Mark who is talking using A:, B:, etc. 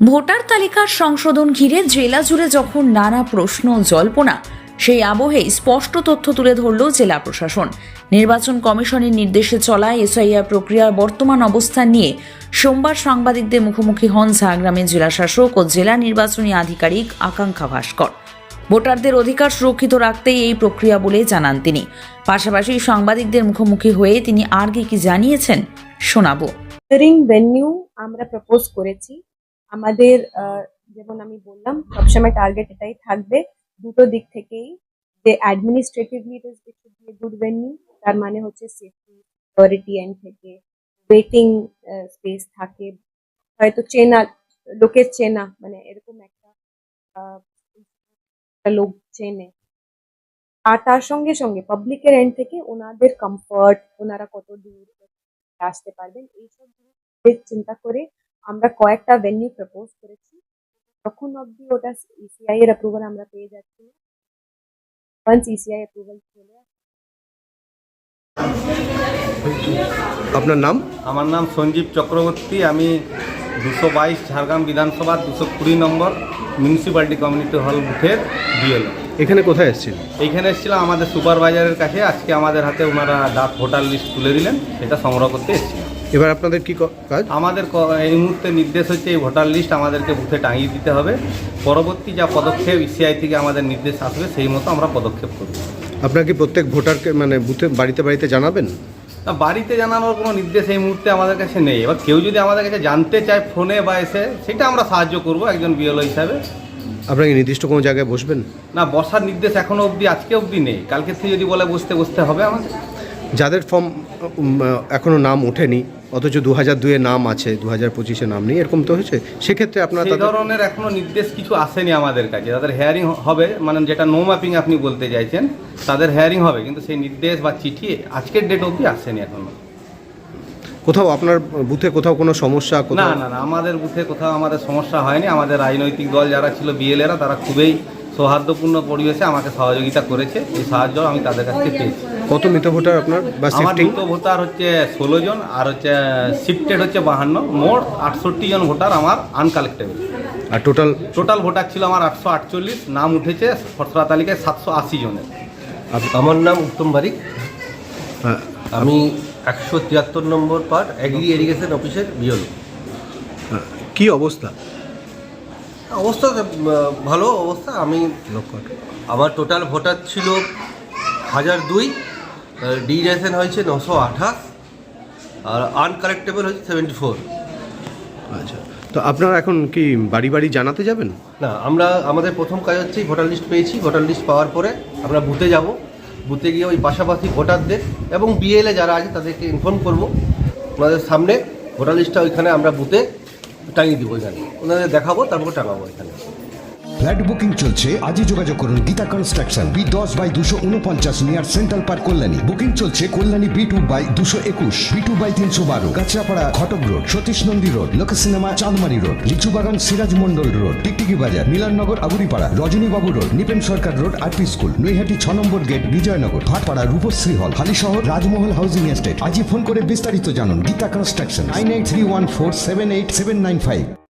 A: Voter তালিকার সংশোধন ঘিরে জেলা জুড়ে যখন নানা প্রশ্ন ও জল্পনা, সেই আবহেই স্পষ্ট তথ্য তুলে ধরল জেলা প্রশাসন। নির্বাচন কমিশনের নির্দেশে চলা এসআইআর প্রক্রিয়ার বর্তমান অবস্থান নিয়ে সোমবার সাংবাদিকদের মুখোমুখি হন ঝাড়গ্রামের জেলাশাসক ও জেলা নির্বাচনী আধিকারিক আকাঙ্ক্ষা ভাস্কর। ভোটারদের অধিকার সুরক্ষিত রাখতেই এই প্রক্রিয়া বলে জানান তিনি। পাশাপাশি সাংবাদিকদের মুখোমুখি হয়ে তিনি আর কি জানিয়েছেন শোনাবো।
B: ভেন্যু আমরা প্রপোজ করেছি। আমাদের যেমন আমি বললাম, সবসময় টার্গেট এটাই থাকবে দুটো দিক থেকেই, যে administratively it should be a good venue, তার মানে হচ্ছে সেফটি সিকিউরিটি এন্ড থেকে ওয়েটিং স্পেস থাকে, হয়তো চেনা লোকের চেনা, মানে এরকম একটা লোক চেনে, আর তার সঙ্গে সঙ্গে পাবলিকের এন্ড থেকে ওনাদের কমফর্ট, ওনারা কত দূর আসতে পারবেন, এইসব চিন্তা করে আমরা কয়েকটা ভেন্যু প্রপোজ করেছি। তখন অবধি ওটা ইসিআই এর অ্যাপ্রুভাল আমরা পেয়ে যাচ্ছি। ওয়ান্স ইসিআই অ্যাপ্রুভাল চলে আসে।
C: আপনার নাম?
D: আমার নাম সঞ্জীব চক্রবর্তী। আমি 222 ঝাড়গ্রাম বিধানসভা 220 নম্বর মিউনিসিপ্যালিটি কমিউনিটি হল বুথের বিএল।
C: এখানে কোথায় এসেছিল?
D: এইখানে এসেছিলাম আমাদের সুপারভাইজারের কাছে। আজকে আমাদের হাতে ওনারা ভোটার লিস্ট তুলে দিলেন, সেটা সংগ্রহ করতে এসেছিলাম।
C: এবার আপনাদের কি কাজ?
D: আমাদের এই মুহূর্তে নির্দেশ হচ্ছে এই ভোটার লিস্ট আমাদেরকে বুথে টাঙিয়ে দিতে হবে। পরবর্তী যা পদক্ষেপ ইসিআই থেকে আমাদের নির্দেশ আসবে সেই মতো আমরা পদক্ষেপ করব।
C: আপনারা কি প্রত্যেক ভোটারকে মানে বুথে বাড়িতে বাড়িতে জানাবেন?
D: না, বাড়িতে জানানোর কোনো নির্দেশ এই মুহূর্তে আমাদের কাছে নেই। এবার কেউ যদি আমাদের কাছে জানতে চায় ফোনে বা এসে, সেটা আমরা সাহায্য করব একজন বিএলও হিসাবে।
C: আপনারা কি নির্দিষ্ট কোনো জায়গায় বসবেন?
D: না, বসার নির্দেশ এখনো অবধি, আজকে অবধি নেই। কালকে থেকে যদি বলে বসতে হবে আমাদের।
C: যাদের ফর্ম এখনও নাম ওঠেনি অথচ 2002-এ নাম আছে, 2025-এ নাম নেই, এরকম তো হয়েছে, সেক্ষেত্রে আপনারা
D: সেই ধরনের এখনো নির্দেশ কিছু আসেনি আমাদের কাছে। তাদের হেয়ারিং হবে, মানে যেটা নো ম্যাপিং আপনি বলতে চাইছেন, তাদের হেয়ারিং হবে, কিন্তু সেই নির্দেশ বা চিঠি আজকের ডেট অবধি আসেনি এখনো।
C: কোথাও আপনার বুথে কোথাও কোনো সমস্যা?
D: না না না, আমাদের বুথে কোথাও আমাদের সমস্যা হয়নি। আমাদের রাজনৈতিক দল যারা ছিল বিএলএরা, তারা খুবই সৌহার্দ্যপূর্ণ পরিবেশে আমাকে সহযোগিতা করেছে। এই সাহায্য আমি তাদের কাছ থেকে পেয়েছি।
C: কত মৃত ভোটার আপনার?
D: আমার মৃত ভোটার হচ্ছে 16 জন, আর হচ্ছে শিফটেড হচ্ছে 52। মোট 68 জন ভোটার আমার আনকালেক্টেবল।
C: আর
D: টোটাল ভোটার ছিল আমার 848। নাম উঠেছে খসড়া তালিকায় 780 জনের।
E: আমার নাম উত্তম বারিক। আমি 173 নম্বর পার্ট এগ্রি ইরিগেশন অফিসের বিএলও।
C: কি অবস্থা?
E: অবস্থা ভালো অবস্থা। আমার টোটাল ভোটার ছিল 1002, ডিরেশন হয়েছে 928, আর আনকালেক্টেবল হয়েছে 74।
C: আচ্ছা, তো আপনারা এখন কি বাড়ি বাড়ি জানাতে যাবেন?
E: না, আমাদের প্রথম কাজ হচ্ছে ভোটার লিস্ট পেয়েছি। ভোটার লিস্ট পাওয়ার পরে আমরা বুথে যাব। বুথে গিয়ে ওই পাশাপাশি ভোটারদের এবং বিএলএ যারা আছে তাদেরকে ইনফর্ম করব। ওনাদের সামনে ভোটার লিস্টটা ওইখানে আমরা বুথে টাঙিয়ে দিব, ওইখানে ওনাদের দেখাবো, তারপর টাঙাবো এখানে।
F: ফ্ল্যাট বুকিং চলছে, আজই যোগাযোগ করুন Gita construction, B10/249 near central park, Kalyani. Booking চলছে কল্যাণী B2/221, B2/312, কাঁচরাপাড়া ঘটক রোড, সতীশ নন্দী রোড, লোক সিনেমা চাঁদমারি রোড, লিচুবাগান সিরাজ মন্ডল রোড, টিকটিকি বাজার, মিলননগর আবুরিপাড়া, রজনীবাবু রোড, নিপেন সরকার রোড, আরপি স্কুল, নৈহাটি 6 নম্বর গেট, বিজয়নগর, ভাটপাড়া রূপশ্রী হল, হালিশহর রাজমহল হাউজিং এস্টেট। আজই ফোন করে বিস্তারিত জানুন। গীতা কনস্ট্রাকশন 9831478795।